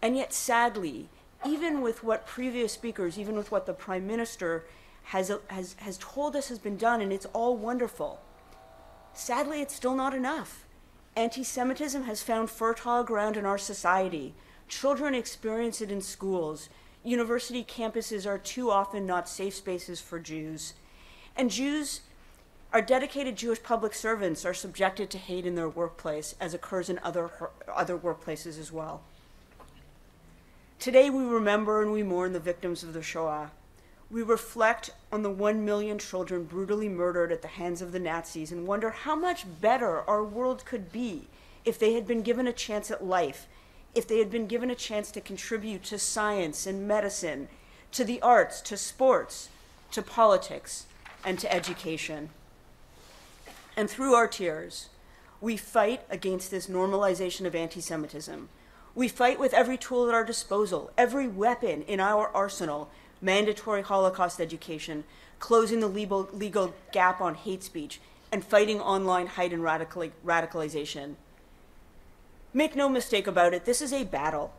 And yet, sadly, even with what previous speakers, even with what the Prime Minister has told us has been done, and it's all wonderful, sadly, it's still not enough. Anti-Semitism has found fertile ground in our society. Children experience it in schools. University campuses are too often not safe spaces for Jews. And Jews, our dedicated Jewish public servants, are subjected to hate in their workplace, as occurs in other workplaces as well. Today we remember and we mourn the victims of the Shoah. We reflect on the 1 million children brutally murdered at the hands of the Nazis and wonder how much better our world could be if they had been given a chance at life, if they had been given a chance to contribute to science and medicine, to the arts, to sports, to politics, and to education. And through our tears, we fight against this normalization of anti-Semitism. We fight with every tool at our disposal, every weapon in our arsenal: mandatory Holocaust education, closing the legal gap on hate speech, and fighting online hate and radicalization. Make no mistake about it, this is a battle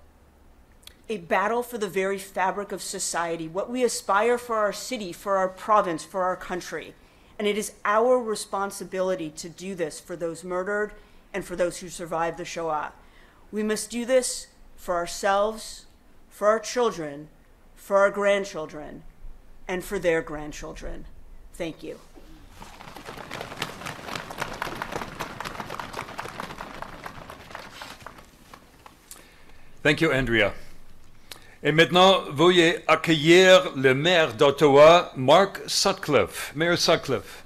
for the very fabric of society, what we aspire for our city, for our province, for our country. And it is our responsibility to do this for those murdered and for those who survived the Shoah. We must do this for ourselves, for our children, for our grandchildren, and for their grandchildren. Thank you. Thank you, Andrea. Et maintenant, veuillez accueillir le maire d'Ottawa, Mark Sutcliffe. Mayor Sutcliffe.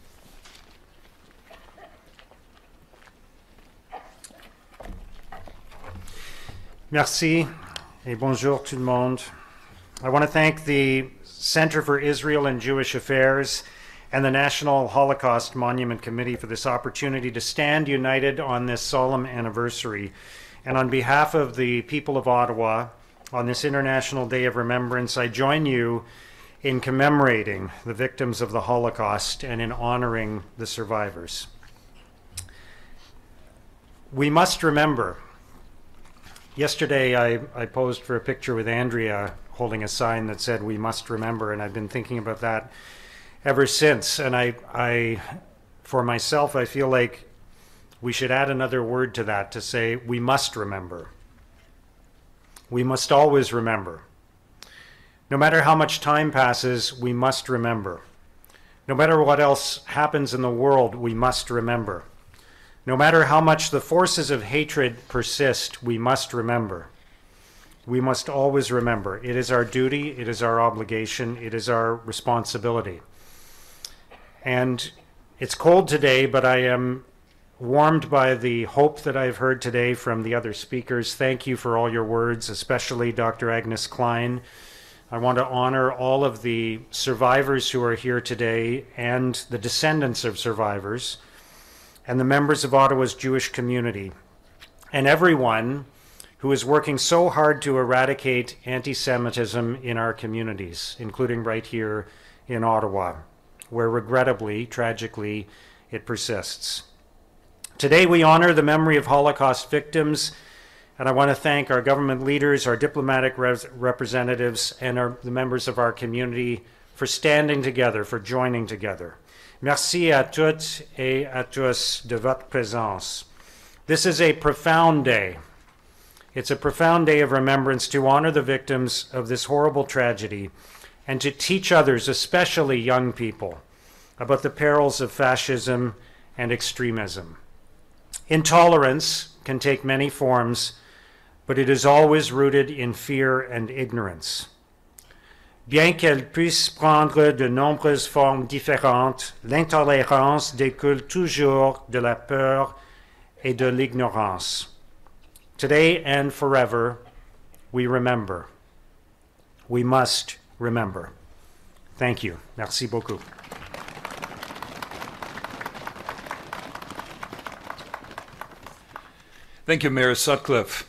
Merci et bonjour tout le monde. I want to thank the Center for Israel and Jewish Affairs and the National Holocaust Monument Committee for this opportunity to stand united on this solemn anniversary. And on behalf of the people of Ottawa, on this International Day of Remembrance, I join you in commemorating the victims of the Holocaust and in honoring the survivors. We must remember. Yesterday, I posed for a picture with Andrea holding a sign that said, "We must remember," and I've been thinking about that ever since. And I for myself, I feel like we should add another word to that to say, we must remember. We must always remember. No matter how much time passes, we must remember. No matter what else happens in the world, we must remember. No matter how much the forces of hatred persist, we must remember. We must always remember. It is our duty, it is our obligation, it is our responsibility. And it's cold today, but I am warmed by the hope that I've heard today from the other speakers. Thank you for all your words, especially Dr. Agnes Klein. I want to honor all of the survivors who are here today and the descendants of survivors and the members of Ottawa's Jewish community and everyone who is working so hard to eradicate anti-Semitism in our communities, including right here in Ottawa, where regrettably, tragically, it persists. Today we honor the memory of Holocaust victims, and I want to thank our government leaders, our diplomatic representatives, and the members of our community for standing together, for joining together. Merci à toutes et à tous de votre présence. This is a profound day. It's a profound day of remembrance to honor the victims of this horrible tragedy and to teach others, especially young people, about the perils of fascism and extremism. Intolerance can take many forms, but it is always rooted in fear and ignorance. Bien qu'elle puisse prendre de nombreuses formes différentes, l'intolérance découle toujours de la peur et de l'ignorance. Today and forever, we remember. We must remember. Thank you. Merci beaucoup. Thank you, Mayor Sutcliffe.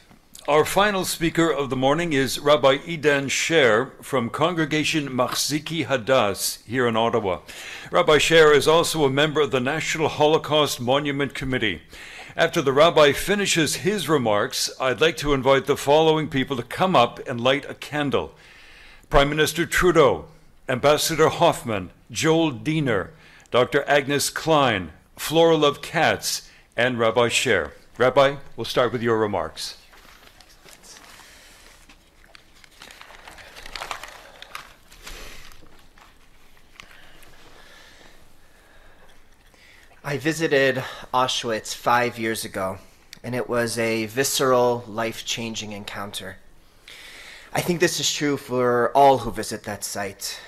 Our final speaker of the morning is Rabbi Idan Scher from Congregation Machzikei Hadas here in Ottawa. Rabbi Scher is also a member of the National Holocaust Monument Committee. After the rabbi finishes his remarks, I'd like to invite the following people to come up and light a candle. Prime Minister Trudeau, Ambassador Hoffman, Joel Diener, Dr. Agnes Klein, Flora Love Katz, and Rabbi Scher. Rabbi, we'll start with your remarks. I visited Auschwitz 5 years ago, and it was a visceral, life-changing encounter. I think this is true for all who visit that site.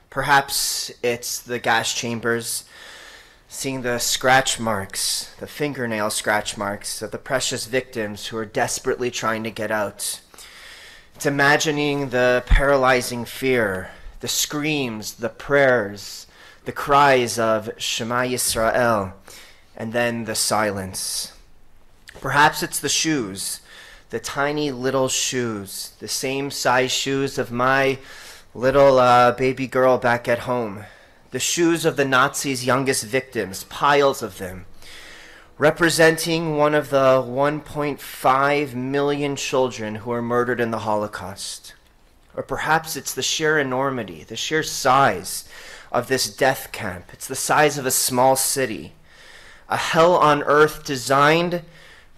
Perhaps it's the gas chambers, seeing the scratch marks, the fingernail scratch marks of the precious victims who are desperately trying to get out. It's imagining the paralyzing fear, the screams, the prayers, the cries of Shema Yisrael, and then the silence. Perhaps it's the shoes, the tiny little shoes, the same size shoes of my little baby girl back at home, the shoes of the Nazis' youngest victims, piles of them, representing one of the 1.5 million children who were murdered in the Holocaust. Or perhaps it's the sheer enormity, the sheer size of this death camp. It's the size of a small city, a hell on earth designed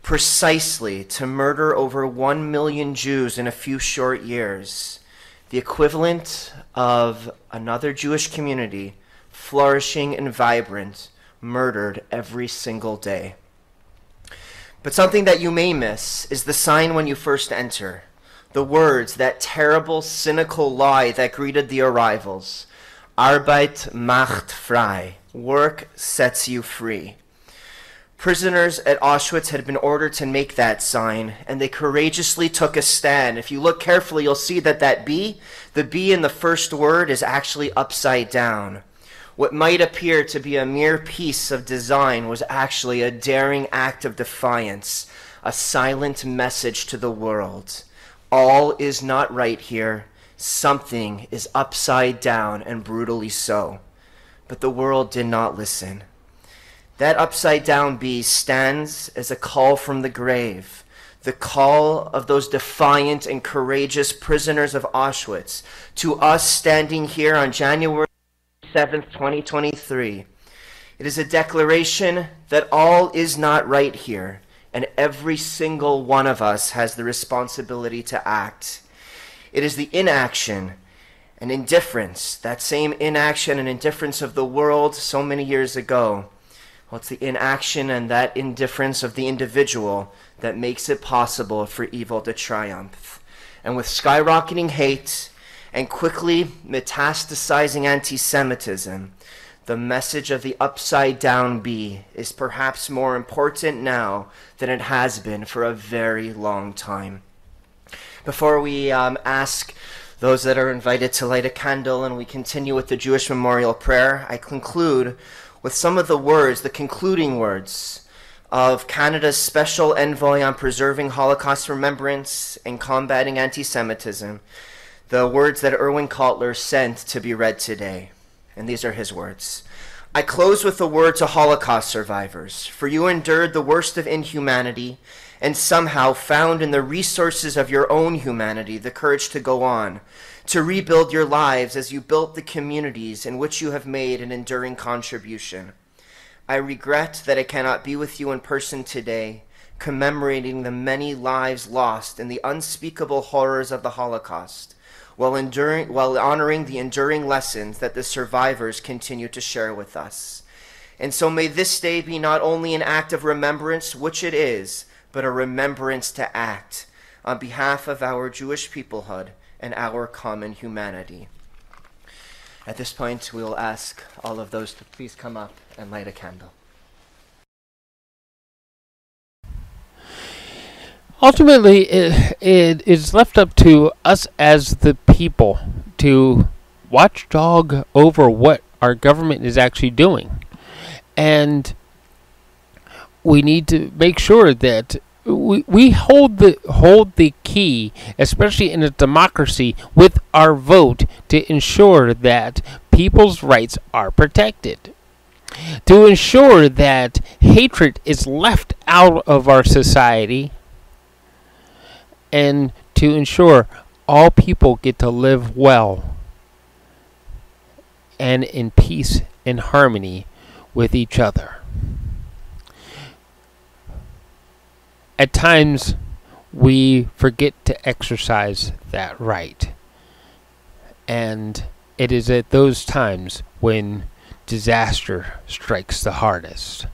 precisely to murder over 1 million Jews in a few short years, the equivalent of another Jewish community, flourishing and vibrant, murdered every single day. But something that you may miss is the sign when you first enter, the words, that terrible, cynical lie that greeted the arrivals. Arbeit macht frei. Work sets you free. Prisoners at Auschwitz had been ordered to make that sign, and they courageously took a stand. If you look carefully, you'll see that the B in the first word is actually upside down. What might appear to be a mere piece of design was actually a daring act of defiance, a silent message to the world. All is not right here. Something is upside down, and brutally so. But the world did not listen. That upside down B stands as a call from the grave, the call of those defiant and courageous prisoners of Auschwitz to us standing here on January 7th, 2023. It is a declaration that all is not right here, and every single one of us has the responsibility to act. It is the inaction and indifference, that same inaction and indifference of the world so many years ago. Well, it's the inaction and that indifference of the individual that makes it possible for evil to triumph. And with skyrocketing hate and quickly metastasizing anti-Semitism, the message of the upside down B is perhaps more important now than it has been for a very long time. Before we ask those that are invited to light a candle and we continue with the Jewish memorial prayer, I conclude with some of the words, the concluding words of Canada's Special Envoy on Preserving Holocaust Remembrance and Combating Anti-Semitism, the words that Erwin Kottler sent to be read today. And these are his words. I close with a word to Holocaust survivors, for you endured the worst of inhumanity and somehow found in the resources of your own humanity the courage to go on, to rebuild your lives as you built the communities in which you have made an enduring contribution. I regret that I cannot be with you in person today, commemorating the many lives lost in the unspeakable horrors of the Holocaust, while honoring the enduring lessons that the survivors continue to share with us. And so may this day be not only an act of remembrance, which it is, but a remembrance to act, on behalf of our Jewish peoplehood and our common humanity. At this point, we'll ask all of those to please come up and light a candle. Ultimately, it is left up to us as the people to watchdog over what our government is actually doing. And we need to make sure that we hold the key, especially in a democracy, with our vote to ensure that people's rights are protected. To ensure that hatred is left out of our society, and to ensure all people get to live well and in peace and harmony with each other. At times, we forget to exercise that right. And it is at those times when disaster strikes the hardest.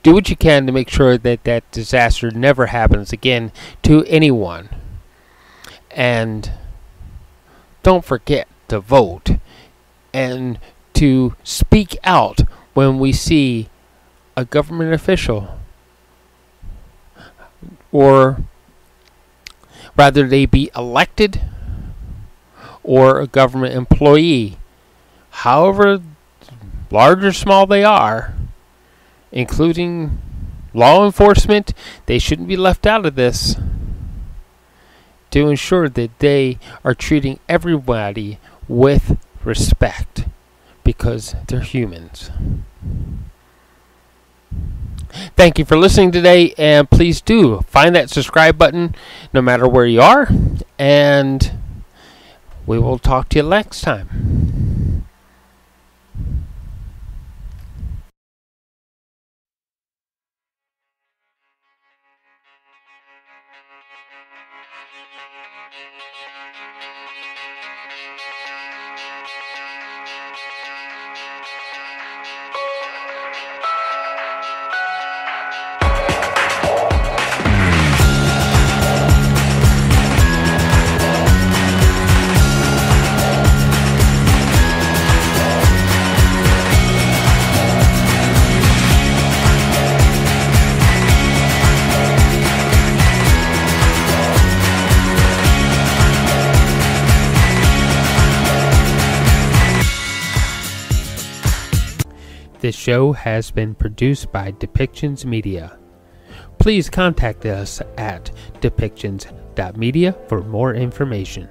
Do what you can to make sure that that disaster never happens again to anyone. And don't forget to vote and to speak out when we see a government official, or rather they be elected or a government employee, however large or small they are, including law enforcement. They shouldn't be left out of this, to ensure that they are treating everybody with respect, because they're humans. Thank you for listening today, and please do find that subscribe button no matter where you are, and we will talk to you next time. This show has been produced by Depictions Media. Please contact us at depictions.media for more information.